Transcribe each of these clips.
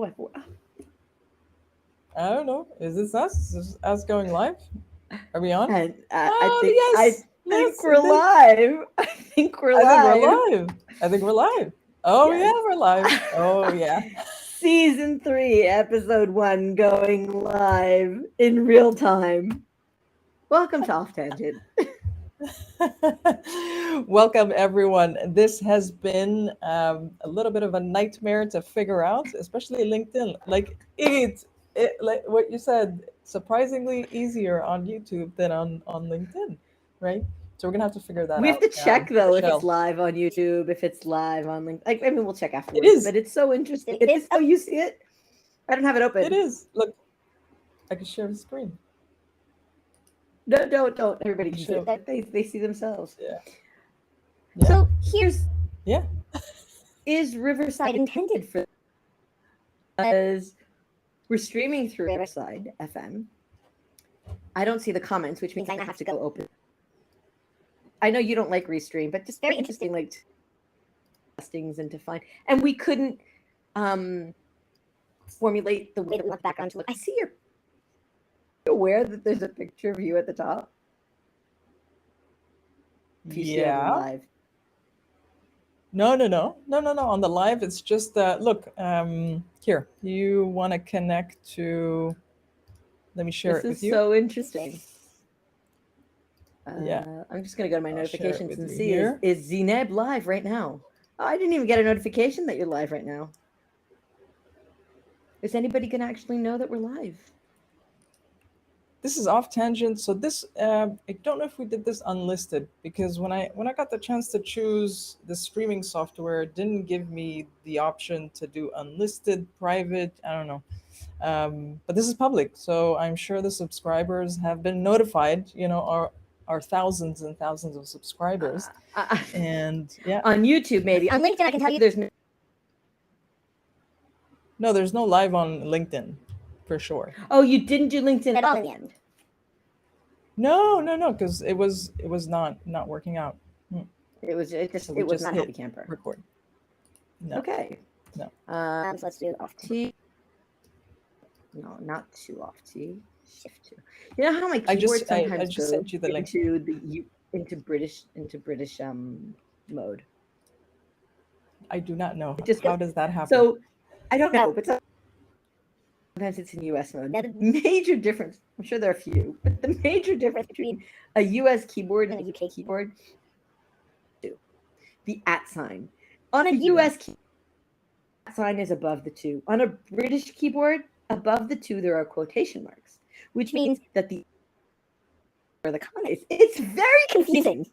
I don't know. Is this us? Is this us going live? Are we on? And I Oh, think yes. we're live. I think we're I think we're live. live. I think we're live. Oh, Yes. yeah, we're live. Oh, yeah. Season 3, episode 1, going live in real time. Welcome to Off Tangent. Welcome, everyone. This has been a little bit of a nightmare to figure out, especially LinkedIn. It like what you said, surprisingly easier on YouTube than on LinkedIn, right? So we're gonna have to figure that We have out. to check though if it's Michelle, live on YouTube, if it's live on LinkedIn. I mean, we'll check it afterwards. is. But it's so interesting. It is. Oh, you see it? I don't have it It open. is. Look, I can share the screen. No, don't. Everybody I can can see share. it. They see themselves. Yeah. Yeah. So here's Yeah. is Riverside intended for? Because we're streaming through Riverside FM. I don't see the comments, which means I have to go open. I know you don't like restream, but just very interesting, like testings and to find. And we couldn't formulate the way that we want the background to look. I see you're aware that there's a picture of you at the top. If you see it on Yeah. live. No. On the live, it's just look. Here, you want to connect to. Let me share This it is with you. so interesting. Yeah. I'm just gonna go to my I'll share it notifications with and you see here. is Zineb live right now? Oh, I didn't even get a notification that you're live right now. Is anybody gonna actually know that we're live? This is off tangent. So this, I don't know if we did this unlisted because when I got the chance to choose the streaming software, it didn't give me the option to do unlisted, private. I don't know. But this is public, so I'm sure the subscribers have been notified. Our thousands and thousands of subscribers, and yeah, On YouTube, maybe. On LinkedIn, I can tell you there's no. no, there's no live on LinkedIn, for sure. Oh, you didn't do LinkedIn at all in the end. No, because it was not working out. It was So we it was just not hit Happy Camper. record. No, Okay. no. So let's do off T. No, not two off T. Shift 2. You know how my I keyboard just I sometimes just goes sent you the link. into British mode. I do not know. It just How goes, does that happen? so I don't know, but sometimes it's in US mode. Now the major difference, I'm sure there are a few, but the major difference between a US keyboard and a UK keyboard, the @ sign. On a US keyboard, the @ sign is above the 2. On a British keyboard, above the 2 there are quotation marks, which means that the or the comma is. It's very confusing.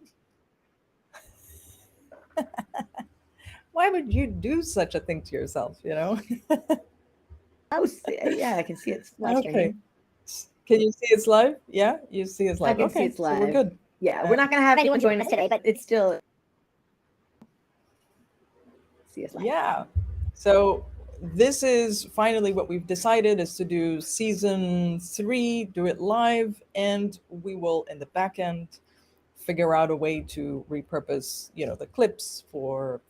Why would you do such a thing to yourself? Oh, yeah, I can see it's live Okay. streaming. Can you see it's live? Yeah, you see it's I live. can see Okay, it's so we're live. good. Yeah, we're not going to have anyone join us today, but it's still. See us live. Yeah. So this is finally what we've decided is to do season 3, do it live, and we will in the back end figure out a way to repurpose, the clips for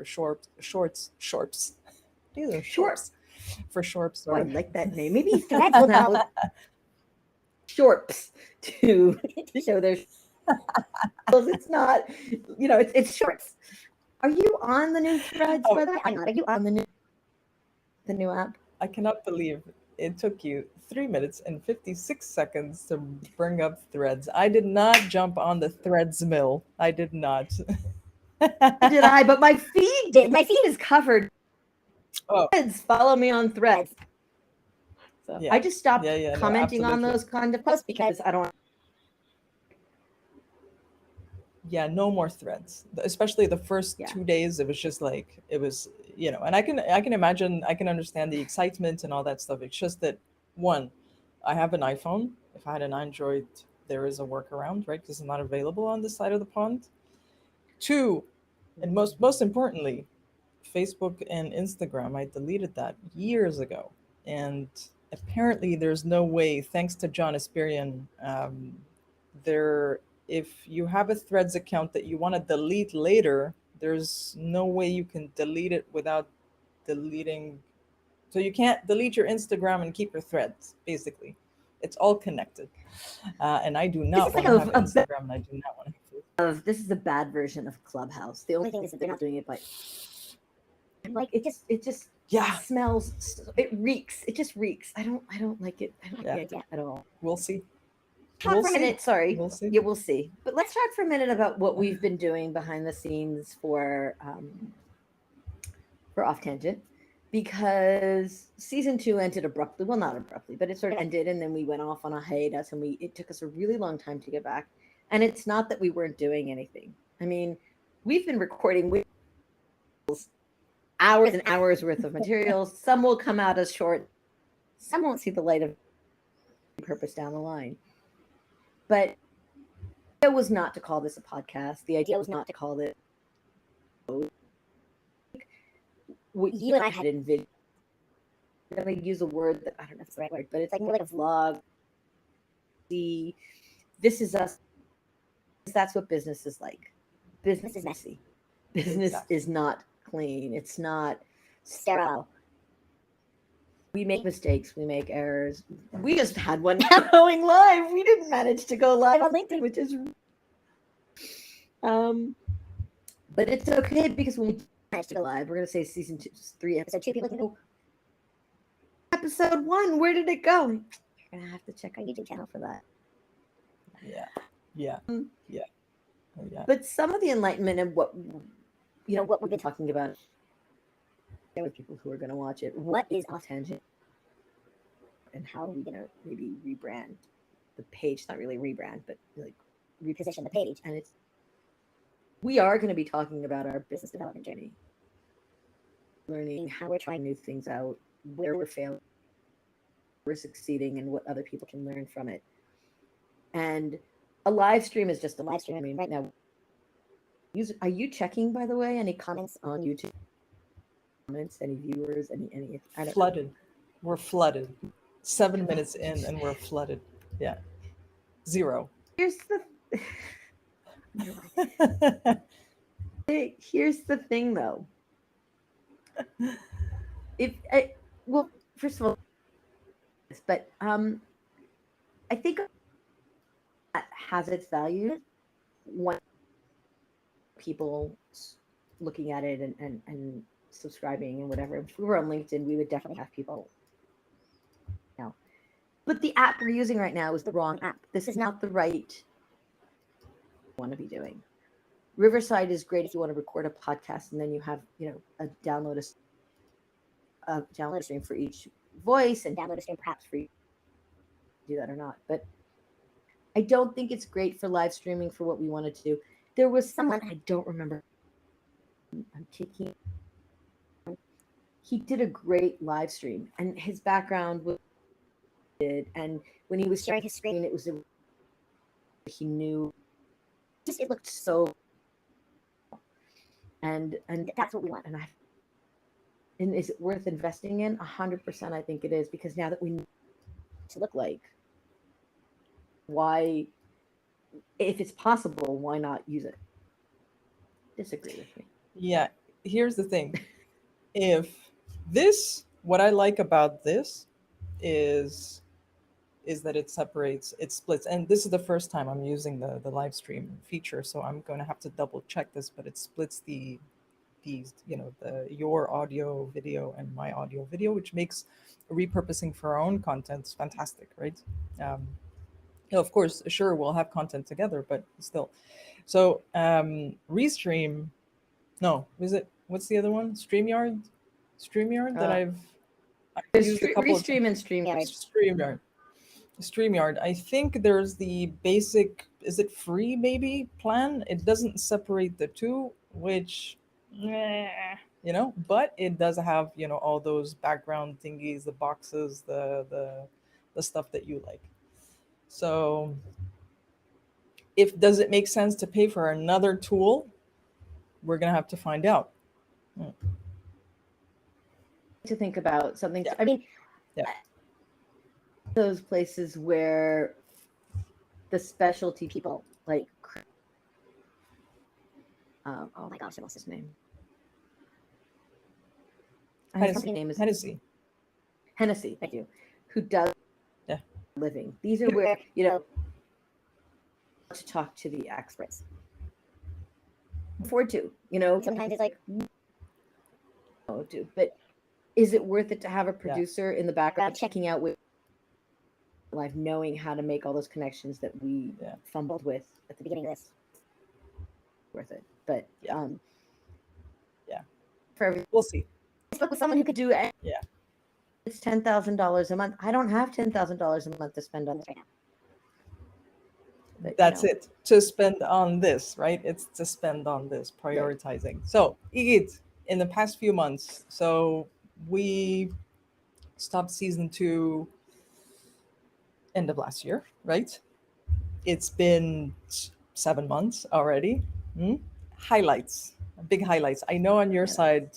shorts. These are shorts. For shorts. Oh, I like that name. Maybe Threads will now shorts to show their. It's not, it's shorts. Are you on the new Threads, by the way? I'm not. Are you on the new app? I cannot believe it took you 3 minutes and 56 seconds to bring up Threads. I did not jump on the Threads mill. I did not. Did I? But my feed did. My feed is covered. Oh. Threads, follow me on Threads. So Yeah. I just stopped Yeah, commenting no, on those kind of posts because I don't. Yeah, no more Threads. Especially the first 2 days, it was just like it was, and I can imagine, I can understand the excitement and all that stuff. It's just that one, I have an iPhone. If I had an Android, there is a workaround, right? Because it's not available on this side of the pond. 2, and most importantly, Facebook and Instagram, I deleted that years ago. And apparently there's no way, thanks to John Esperian, if you have a Threads account that you want to delete later, there's no way you can delete it without deleting. So you can't delete your Instagram and keep your threads. Basically, it's all connected. And I do This not is like want to have Instagram, and I do not want to have Facebook. this is a bad version of Clubhouse. The only thing is that they're not doing it by like it just Yeah, smells. It reeks. It just reeks. I don't like it. I don't like yeah. the idea at all. We'll see. Talk We'll for a see. minute. Sorry. We'll see. Yeah, we'll see. But let's talk for a minute about what we've been doing behind the scenes for Off Tangent, because season 2 ended abruptly. Well, not abruptly, but it sort of ended, and then we went off on a hiatus, and it took us a really long time to get back. And it's not that we weren't doing anything. I mean, we've been recording hours and hours worth of materials. Some will come out as short. Some won't see the light of purpose down the line. But the idea was not to call this a podcast. The idea was not to call it what you and I had envisioned. I'm going to use a word that I don't know if it's the right word, but it's like more like a vlog. This is us. That's what business is like. Business is messy. Business is not clean. It's not sterile. We make mistakes. We make errors. We just had one going live. We didn't manage to go live on LinkedIn, which is but it's okay, because when we managed to go live, we're going to say season 2, 3, episode 2. People can go, episode 1, where did it go? You're going to have to check our YouTube channel for that. Yeah. Yeah. Yeah. Yeah. But some of the enlightenment and what we've been talking about, there were people who are going to watch it. What is Off Tangent? And how are we going to maybe rebrand the page? Not really rebrand, but like reposition the page. And we are going to be talking about our business development journey, learning how we're trying new things out, where we're failing, we're succeeding, and what other people can learn from it. And a live stream is just a live stream. I mean, right now, are you checking, by the way, any comments on YouTube? Comments, any viewers, any? I don't Flooded. know. We're flooded. 7 minutes in, and we're flooded. Yeah. 0. Here's the thing, though. First of all, but I think that has its value when people looking at it and subscribing and whatever. If we were on LinkedIn, we would definitely have people. But the app we're using right now is the wrong app. This is not the right want to be doing. Riverside is great if you want to record a podcast and then you have, a download stream for each voice, and download a stream perhaps for you to do that or not. But I don't think it's great for live streaming for what we wanted to do. There was someone, I don't remember, I'm kicking. He did a great live stream, and his background was and when he was sharing his screen, it was he knew it looked so, and that's what we want. And is it worth investing in? 100%, I think it is, because now that we know what to look like, why, if it's possible, why not use it? Disagree with me. Yeah, here's the thing. What I like about this is that it splits. And this is the first time I'm using the live stream feature, so I'm going to have to double check this, but it splits your audio video and my audio video, which makes repurposing for our own content fantastic, right? Of course, sure, we'll have content together, but still. So Restream, no, what's the other one? StreamYard that I've used a couple Restream and StreamYard. StreamYard. I think there's the basic, is it free maybe plan? It doesn't separate the two, which, but it does have, all those background thingies, the boxes, the stuff that you like. So does it make sense to pay for another tool? We're going to have to find out. To think about something. Yeah. I mean, yeah. Those places where the specialty people, like, oh my gosh, I lost his name. his company name is Hennessy. Hennessy, thank you, who does Yeah. living. These are where, to talk to the experts. Afford to, sometimes it's like, no, dude, but is it worth it to have a producer in the background checking out with live, knowing how to make all those connections that we fumbled with at the beginning of this? Worth it. But for everything, we'll see. Facebook with someone who could do it. Yeah. It's $10,000 a month. I don't have $10,000 a month to spend on this right now. But, that's it, to spend on this, right? It's to spend on this, prioritizing. Right. So Igit, in the past few months, so we stopped season 2 end of last year, right? It's been 7 months already. Highlights, big highlights. I know on your side,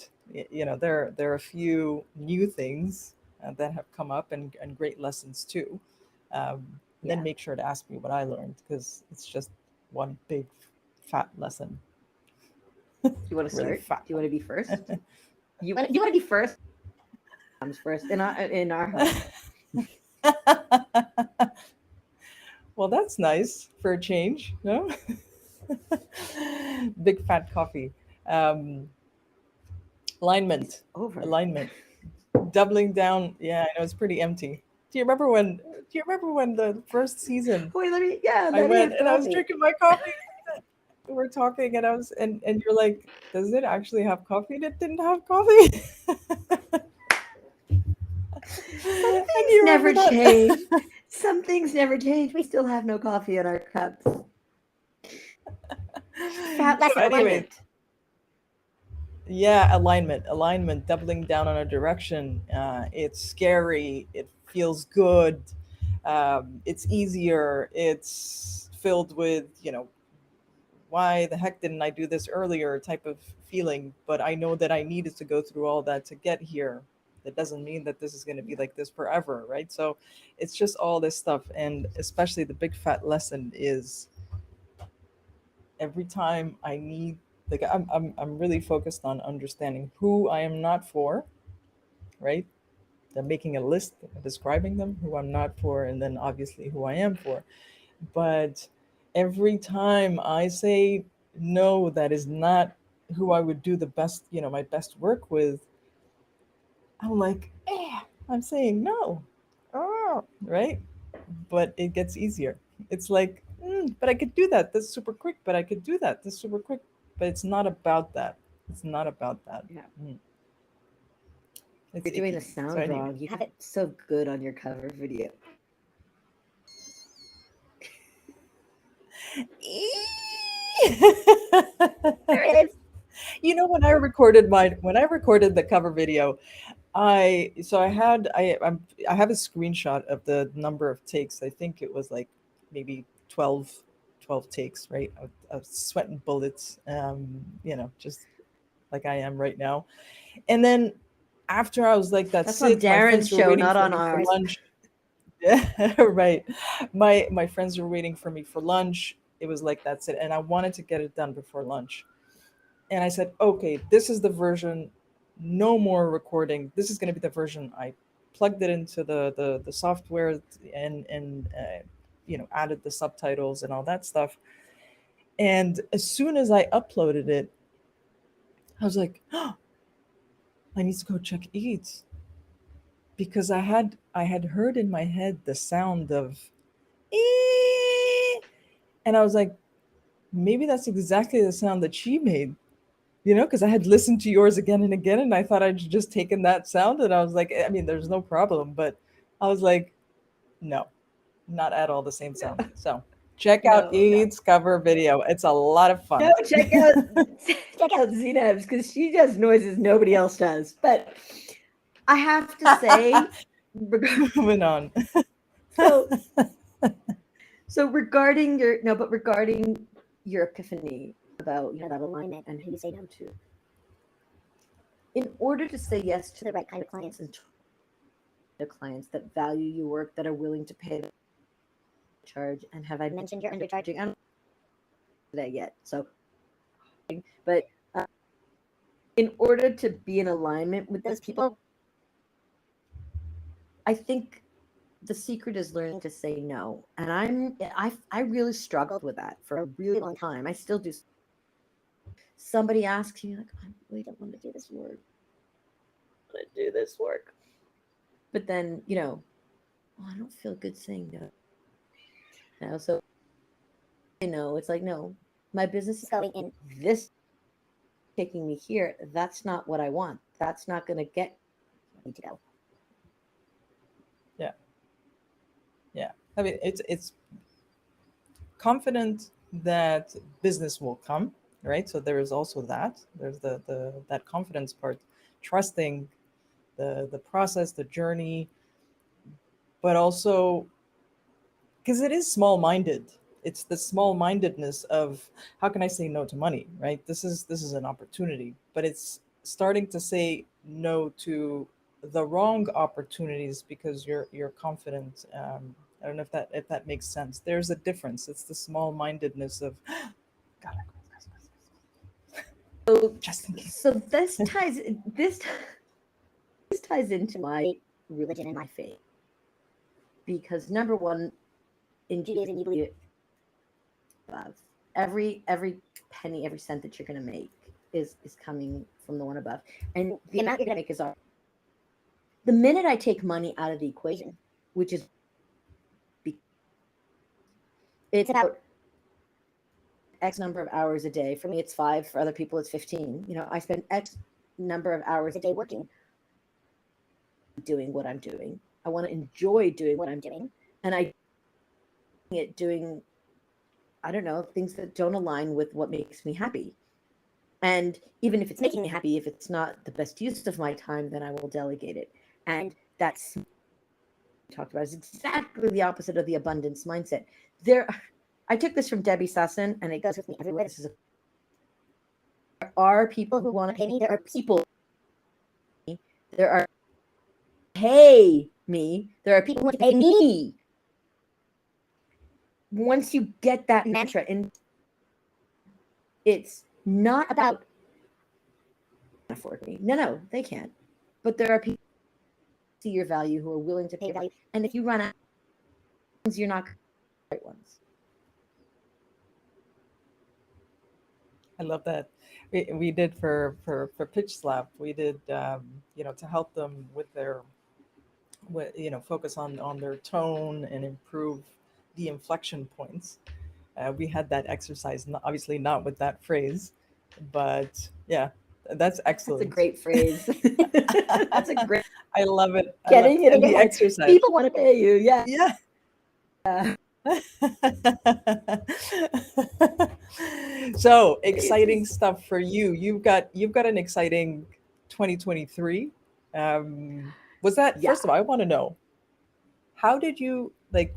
there are a few new things that have come up, and great lessons too. Then make sure to ask me what I learned, because it's just one big fat lesson. Do you want to really start? Do you want to be first? you want to be first? Comes first in our house. Well, that's nice for a change, no? Big fat coffee. Alignment. Doubling down. Yeah, I know it's pretty empty. Do you remember when the first season? Wait, I went and I was drinking my coffee. We were talking, and I was and you're like, does it actually have coffee? And it didn't have coffee. Some things never change. Some things never change. We still have no coffee in our cups. Anyway, alignment, doubling down on a direction. It's scary. It feels good. It's easier. It's filled with, why the heck didn't I do this earlier type of feeling. But I know that I needed to go through all that to get here. That doesn't mean that this is going to be like this forever, right? So it's just all this stuff. And especially the big fat lesson is, every time I need, like, I'm really focused on understanding who I am not for, right? I'm making a list, describing them, who I'm not for, and then obviously who I am for. But every time I say no, that is not who I would do the best, my best work with, I'm like, I'm saying no. Oh, right? But it gets easier. It's like, but I could do that. That's super quick, but I could do that. That's super quick. But it's not about that. It's not about that. Yeah. It's You're doing the sound wrong. You have it so good on your cover video. There it is. When I recorded the cover video, I have a screenshot of the number of takes. I think it was like maybe 12 takes, right? I was sweating bullets, just like I am right now. And then after I was like, that's it. On Darren's show, not on ours. For lunch. Yeah, right. My friends were waiting for me for lunch. It was like, that's it. And I wanted to get it done before lunch. And I said, okay, this is the version, no more recording. This is going to be the version. I plugged it into the software and added the subtitles and all that stuff. And as soon as I uploaded it, I was like, oh, I need to go check Eats, because I had heard in my head the sound of and I was like, maybe that's exactly the sound that she made. Because I had listened to yours again and again, and I thought I'd just taken that sound, and I was like, I mean, there's no problem, but I was like, no, not at all the same sound. So check out Eid's cover video. It's a lot of fun. No, check out Zineb's, because she does noises nobody else does. But I have to say, moving on. So regarding your epiphany about that alignment and who you say no to, in order to say yes to the right kind of clients, and the clients that value your work, that are willing to pay the charge, and have I mentioned you're undercharging? I don't know that yet. So, but in order to be in alignment with those people, I think the secret is learning to say no. And I really struggled with that for a really long time. I still do. Somebody asks you, like, I really don't want to do this work. I want to do this work. But then, oh, I don't feel good saying no. So I know it's like, no, my business is going in this, taking me here. That's not what I want. That's not going to get me to go. Yeah. Yeah. I mean, it's confident that business will come, right? So there is also that. There's the that confidence part, trusting the process, the journey, but also because it is small-minded. It's the small-mindedness of how can I say no to money, right? This is an opportunity, but it's starting to say no to the wrong opportunities because you're confident. I don't know if that makes sense. There's a difference. It's the small-mindedness of God, So, just in case. so this ties into my religion and my faith, because number one, in Judaism, you believe above. Every penny, every cent that you're going to make is coming from the one above, and the amount you're going to make is our. The minute I take money out of the equation, which is, it's about X number of hours a day. For me, it's 5. For other people, it's 15. I spend X number of hours a day working, doing what I'm doing. I want to enjoy doing what I'm doing, and doing, I don't know, things that don't align with what makes me happy. And even if it's making me happy, if it's not the best use of my time, then I will delegate it. And that's talked about is exactly the opposite of the abundance mindset. I took this from Debbie Sasson, and it goes with me everywhere. There are people who want to pay me. There are people. There are pay me. There are people who want to pay me. Once you get that mantra, and it's not about afford me. No, they can't. But there are people who see your value, who are willing to pay your value. And if you run out, you're not the right ones. I love that. We did for Pitch Slap. We did to help them with their focus on their tone and improve the inflection points. We had that exercise, obviously not with that phrase, but yeah, that's That's a excellent. great phrase. That's a great. I love it. I love Getting it in and your the head. exercise. People want to pay you. Yeah. Yeah. So exciting stuff for you. You've got an exciting 2023. Was that Yeah. first of all? I want to know how did you like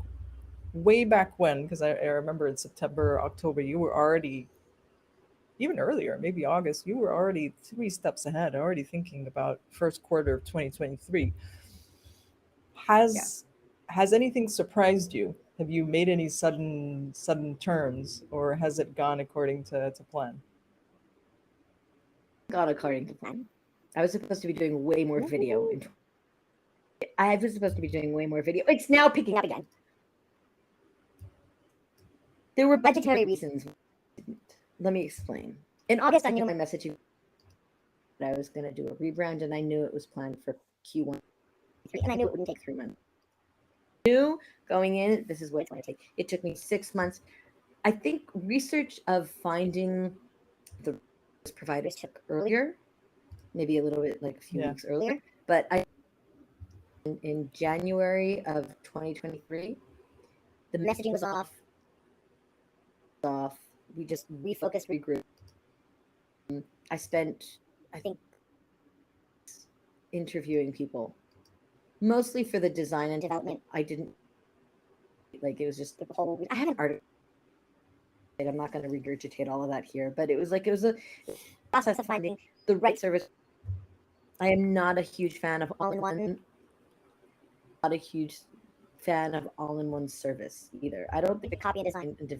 way back when? Because I remember in September, October, you were already even earlier, maybe August. You were already 3 steps ahead, already thinking about first quarter of 2023. Yeah. Has anything surprised you? Have you made any sudden turns, or has it gone according to plan? Gone according to plan. I was supposed to be doing way more video. Woo! I was supposed to be doing way more video. It's now picking up again. There were budgetary reasons. Let me explain. In August, I knew my messaging that I was going to do a rebrand, and I knew it was planned for Q1, and I knew it wouldn't take 3 months. I knew going in, this is what it's going to take. It took me 6 months. I think research of finding the providers took earlier, maybe a little bit like a few Yeah. weeks earlier, but in January of 2023, the messaging was off. We just refocused, regrouped. I spent, I think, interviewing people, mostly for the design and development. I didn't like it was just the whole. I had an article. I'm not going to regurgitate all of that here, but it was a process of finding the right service. I am not a huge fan of all-in-one. Not a huge fan of all-in-one service either. I don't think the copy and design and to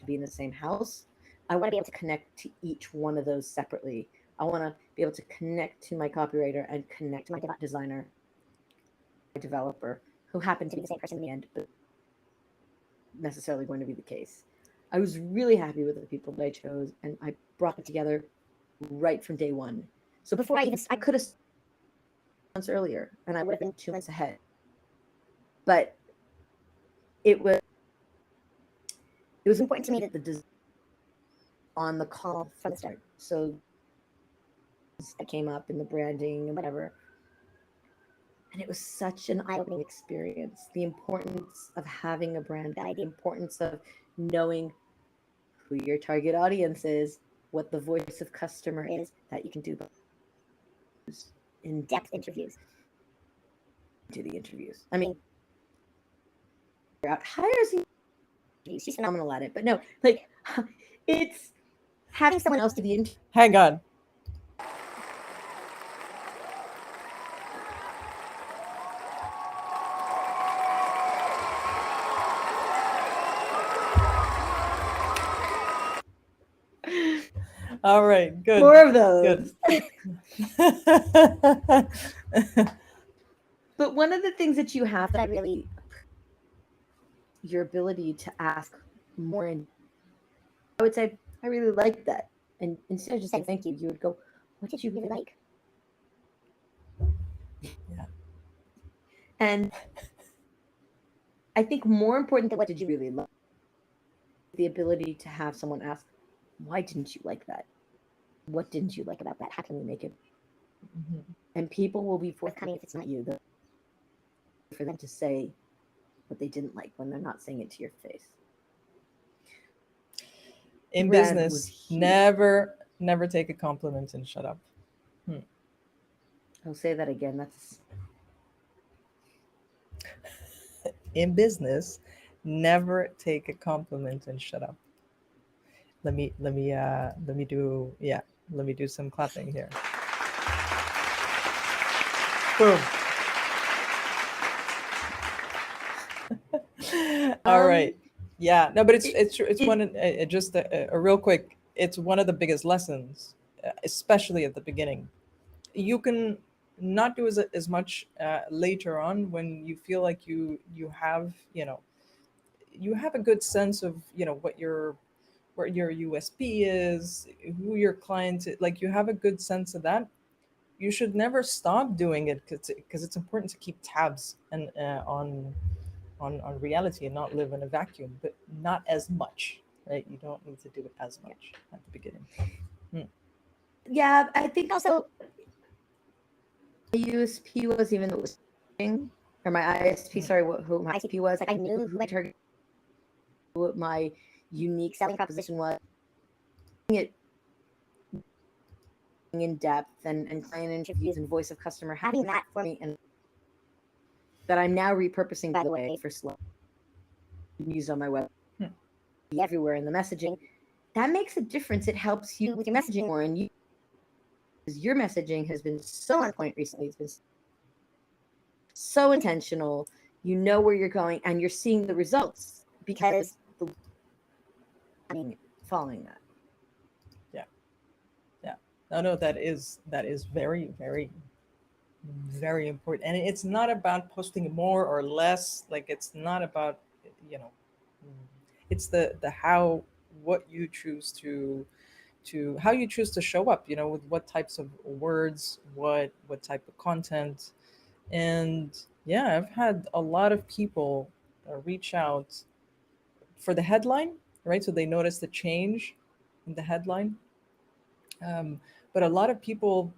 be in the same house. I want to be able to connect to each one of those separately. I want to be able to connect to my copywriter and connect to my designer, developer, who happened to be the same person in the end, but necessarily going to be the case. I was really happy with the people that I chose, and I brought them together right from day one. So before I could have months earlier, and I would have been 2 months ahead. But it was important to me that the design on the call from the start. So that came up in the branding and whatever. And it was such an eye-opening experience. The importance of having a brand guide, the importance of knowing who your target audience is, what the voice of customer is, that you can do those in-depth interviews. Do the interviews. I mean, hires she's phenomenal at it, but no, like it's having someone else do the interview. Hang on. All right, good. More of those. Good. But one of the things that you have that I really, your ability to ask more, and I would say I really like that. And instead of just saying thank you, you would go, "What did you really like?" Yeah. And I think more important than what did you really like, the ability to have someone ask, "Why didn't you like that? What didn't you like about that? How can we make it?" Mm-hmm. And people will be forthcoming if it's not you, for them to say what they didn't like when they're not saying it to your face. In business, never take a compliment and shut up. I'll say that again. That's in business, never take a compliment and shut up. Let me do some clapping here. Boom. All right. Yeah. No, but it's one just a real quick. It's one of the biggest lessons, especially at the beginning. You can not do as much later on when you feel like you have you have a good sense of what your USP is, who your client is, like you have a good sense of that. You should never stop doing it because it's important to keep tabs and on reality and not live in a vacuum, but not as much, right? You don't need to do it as much at the beginning. Yeah, I think also my USP was, even though it was or my ISP, sorry, who my ICP was, like I knew who I targeted, what my unique selling proposition was. It in depth and client interviews and voice of customer, having that for me, and that I'm now repurposing, by the way, for slow use on my web, everywhere in the messaging. That makes a difference. It helps you with your messaging more, and your messaging has been so on point recently. It's been so intentional. You know where you're going, and you're seeing the results because following that. No, that is very, very, very important. And it's not about posting more or less. Like it's not about, it's the how, what you choose to how you choose to show up, with what types of words, what type of content. And yeah, I've had a lot of people reach out for the headline, right? So they notice the change in the headline. But a lot of people,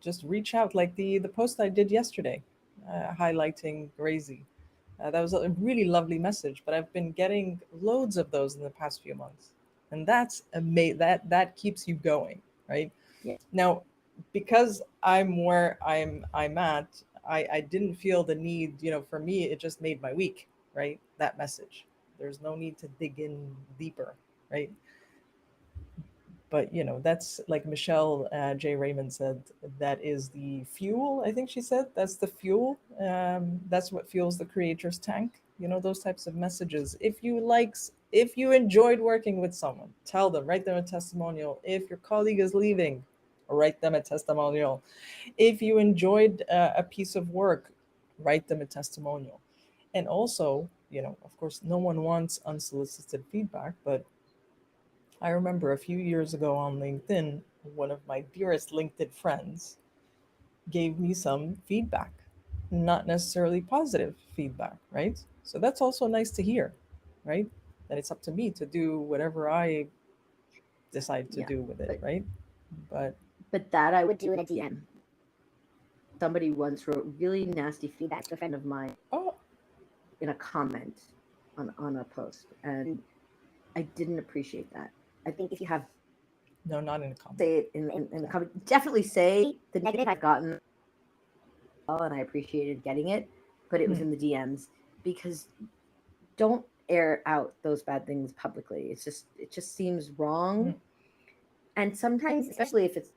just reach out, like the post I did yesterday, highlighting Grazy. That was a really lovely message, but I've been getting loads of those in the past few months, and that's amazing. That keeps you going, right? Yeah. Now, because I'm where I'm at, I didn't feel the need. For me, it just made my week, right? That message. There's no need to dig in deeper, right? But that's like Michelle J. Raymond said, that is the fuel. I think she said that's the fuel. That's what fuels the creator's tank. Those types of messages. If you enjoyed working with someone, tell them, write them a testimonial. If your colleague is leaving, write them a testimonial. If you enjoyed a piece of work, write them a testimonial. And also, of course, no one wants unsolicited feedback, but I remember a few years ago on LinkedIn, one of my dearest LinkedIn friends gave me some feedback, not necessarily positive feedback, right? So that's also nice to hear, right? That it's up to me to do whatever I decide to Yeah, do with it, right? But but that I would do in a DM. Somebody once wrote really nasty feedback to a friend of mine oh, in a comment on a post, and I didn't appreciate that. I think if you have no, not in a comment. say it in the comment, definitely say the negative I've gotten, and I appreciated getting it, but it was Hmm. in the DMs, because don't air out those bad things publicly. It just seems Hmm. wrong. And sometimes, especially if it's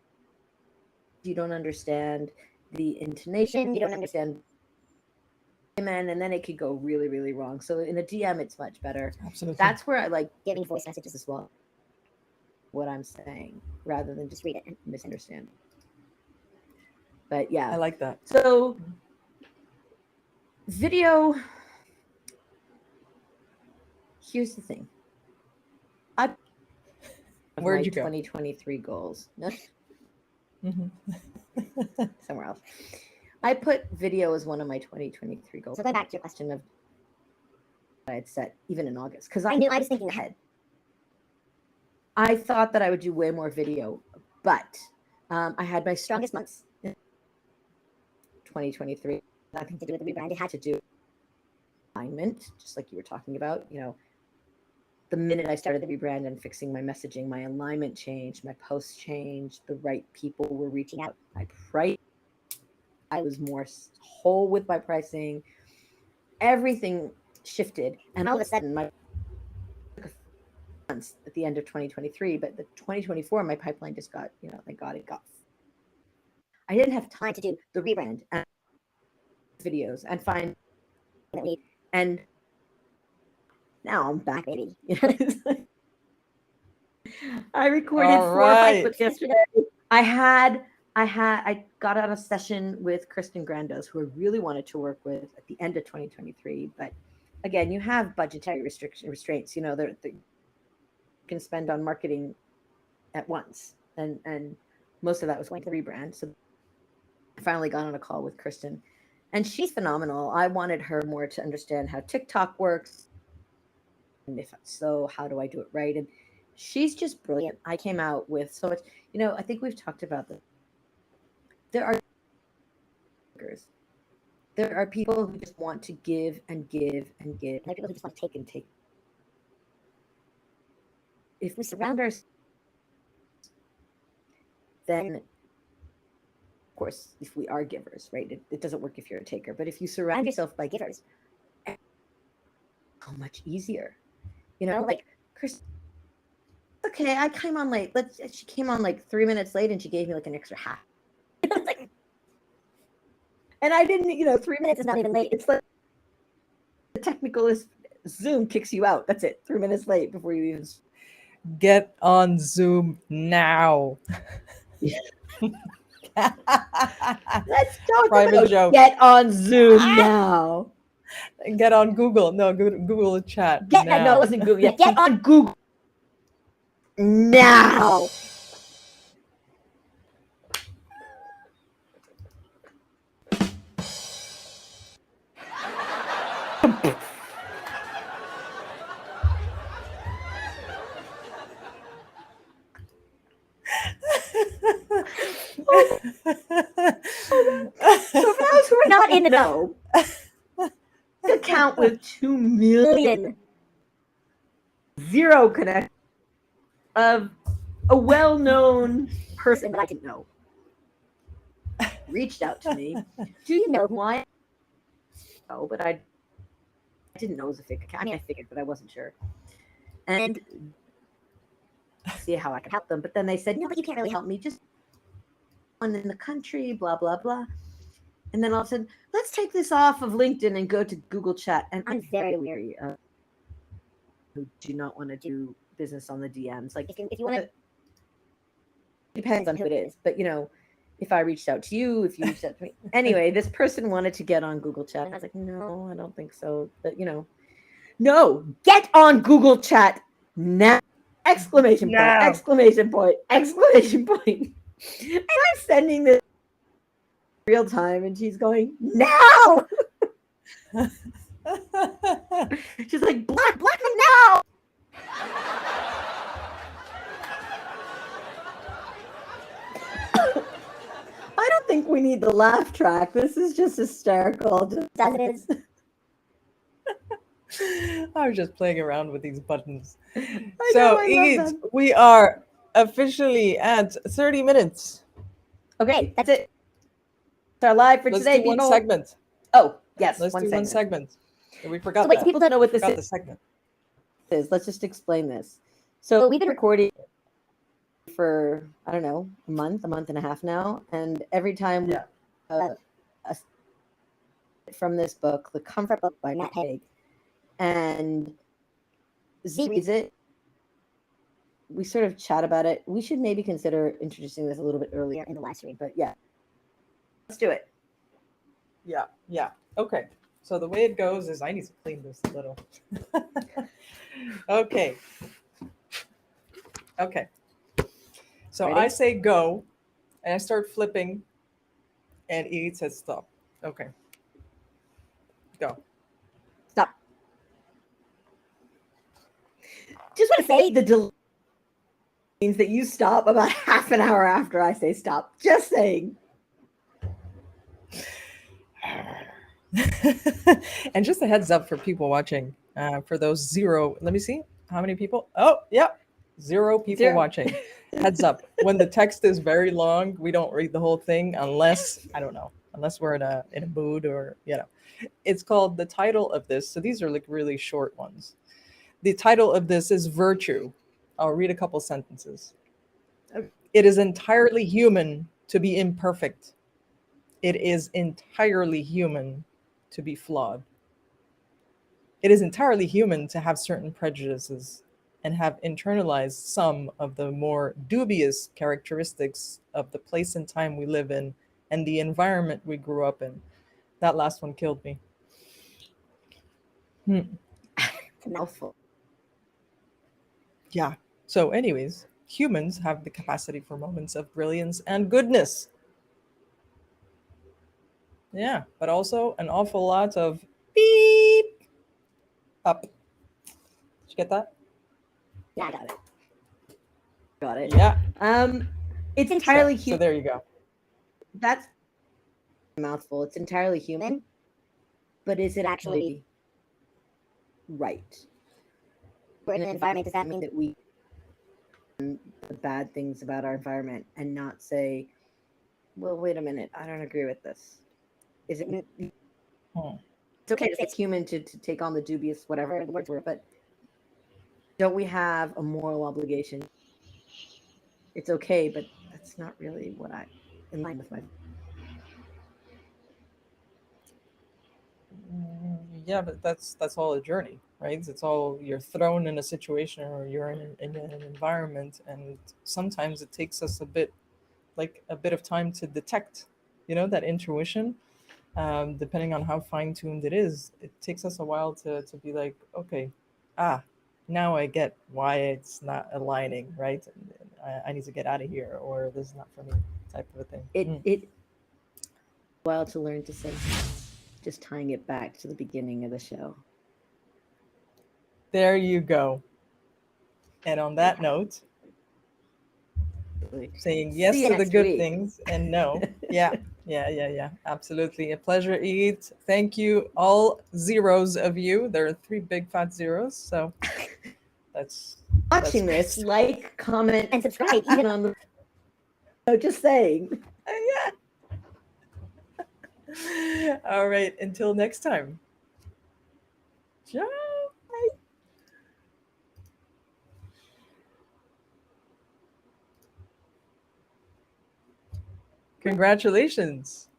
you don't understand the intonation, you don't understand women, and then it could go really, really wrong. So in a DM, it's much better. Absolutely. That's where I like giving voice messages as well, what I'm saying, rather than just read it and misunderstand. But I yeah, like that. so video. Here's the thing. I Where'd my you go? 2023 goals. No, Hmm. somewhere else. I put video as one of my 2023 goals. So going back to your question of what I had set even in August, because I knew I was thinking ahead. I thought that I would do way more video, but I had my strongest months in 2023. Nothing to do with the rebrand. It had to do with alignment, just like you were talking about. The minute I started the rebrand and fixing my messaging, my alignment changed, my posts changed, the right people were reaching out. My price, I was more whole with my pricing. Everything shifted, and all of a sudden, my months at the end of 2023, but the 2024, my pipeline just got, thank God it got. I didn't have time to do the rebrand and videos and find that need. And now I'm back, baby. I recorded All 4 or 5 right. clips yesterday. I got on a session with Kristen Grandos, who I really wanted to work with at the end of 2023. But again, you have budgetary restraints. You can spend on marketing at once, and most of that was going to the rebrand. So I finally got on a call with Kristen, and she's phenomenal. I wanted her more to understand how TikTok works, and if so, how do I do it right? And she's just brilliant. I came out with so much. I think we've talked about this. There are takers. There are people who just want to give and give and give. And there are people who just want to take and take. If we surround ourselves, then of course, if we are givers, right? It doesn't work if you're a taker. But if you surround yourself by givers, so much easier. Like Chris. Okay, I came on late. She came on like 3 minutes late, and she gave me like an extra half. And I didn't, 3 minutes is not even late. It's like the technical is Zoom kicks you out. That's it. 3 minutes late before you even Get on Zoom now. Let's talk Private about joke. get on Zoom now. Get on Google. No, Google chat No, it now. wasn't Google. Yeah, get on Google now. So for those who are not in the know, account with 2 million zero connection of a well-known person that I didn't know reached out to me. Do you know who I am? No, but I didn't know it was a fake account. I mean, I figured, but I wasn't sure. And see how I could help them. But then they said, no, but you can't really help me. Just one in the country, blah, blah, blah. And then all of a sudden, let's take this off of LinkedIn and go to Google Chat. And I'm very leery of who do not want to do business on the DMs. Like, if you want to depends on who it is. But if I reached out to you, if you reached out to me, anyway, this person wanted to get on Google Chat, and I was like, no, I don't think so. But no, get on Google Chat now! Exclamation point! Now. Exclamation point! Exclamation point! And I'm sending this real time, and she's going, now! She's like, block me now! I don't think we need the laugh track. This is just hysterical. Just as it is. I was just playing around with these buttons. I Eid, we are officially at 30 minutes. Okay, that's it. It's our live for Let's today. Do one segment. Oh, yes. Let's do one segment. We forgot that. People don't know what this is. The segment is. Let's just explain this. So we've been recording for, I don't know, a month and a half now. And every time from this book, The Comfort Book by Matt Haig, and Z reads it, we sort of chat about it. We should maybe consider introducing this a little bit earlier in the live stream, but yeah. Let's do it. Yeah. Okay. So the way it goes is I need to clean this a little. Okay. So ready? I say go, and I start flipping, and Eid says stop. Okay. Go. Stop. Just want to say the delay means that you stop about half an hour after I say stop. Just saying. And just a heads up for people watching, for those zero, let me see how many people. Oh, yeah, zero people watching. Heads up, when the text is very long, we don't read the whole thing unless, I don't know, unless we're in a mood or, it's called the title of this. So these are like really short ones. The title of this is Virtue. I'll read a couple sentences. It is entirely human to be imperfect. It is entirely human to be flawed. It is entirely human to have certain prejudices and have internalized some of the more dubious characteristics of the place and time we live in and the environment we grew up in. That last one killed me. It's a mouthful. Yeah. So anyways, humans have the capacity for moments of brilliance and goodness. Yeah, but also an awful lot of beep up. Did you get that? Yeah, I got it. Got it. Yeah. It's entirely So human. there you go. That's a mouthful. It's entirely human, but is it actually right? We're in an environment. Does that mean that we the bad things about our environment and not say, well, wait a minute, I don't agree with this? Is it? It's okay to say it's human to take on the dubious, whatever the words were, but don't we have a moral obligation? It's okay, but that's not really what in line with my. Yeah, but that's all a journey, right? It's all, you're thrown in a situation or you're in an environment, and sometimes it takes us a bit of time to detect, that intuition. Depending on how fine-tuned it is, it takes us a while to be like, okay, now I get why it's not aligning, right? I need to get out of here, or this is not for me, type of a thing. It a while to learn to say, just tying it back to the beginning of the show. There you go. And on that note, saying yes to the good things and no. Yeah. Absolutely. A pleasure, Eid. Thank you, all zeros of you. There are 3 big fat zeros. So that's watching this. Like, comment, and subscribe even on the. So just saying. Yeah. All right. Until next time. Ciao. Bye. Congratulations.